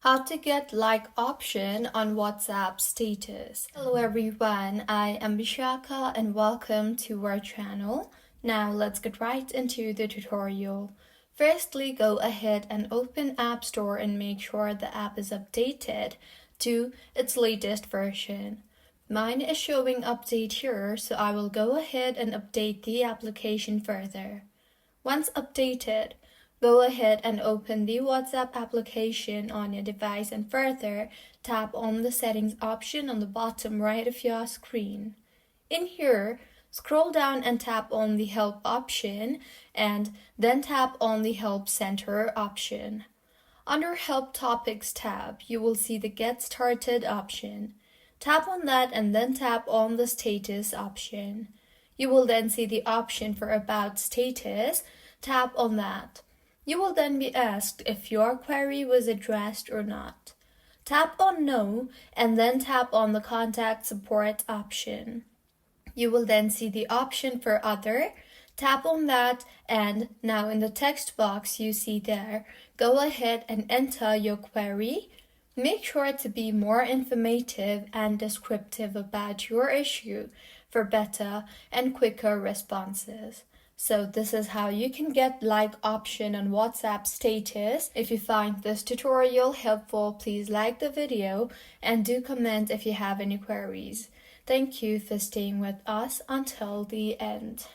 How to get like option on WhatsApp status. Hello everyone, I am Bishaka and welcome to our channel. Now let's get right into the tutorial. Firstly, go ahead and open App Store and make sure the app is updated to its latest version. Mine is showing update here, so I will go ahead and update the application further. Once updated, go ahead and open the WhatsApp application on your device and further tap on the settings option on the bottom right of your screen. In here, scroll down and tap on the help option and then tap on the help center option. Under help topics tab, you will see the get started option. Tap on that and then tap on the status option. You will then see the option for about status. Tap on that. You will then be asked if your query was addressed or not. Tap on no and then tap on the contact support option. You will then see the option for other. Tap on that and now in the text box you see there, go ahead and enter your query. Make sure to be more informative and descriptive about your issue for better and quicker responses. So this is how you can get like option on WhatsApp status. If you find this tutorial helpful, please like the video and do comment if you have any queries. Thank you for staying with us until the end.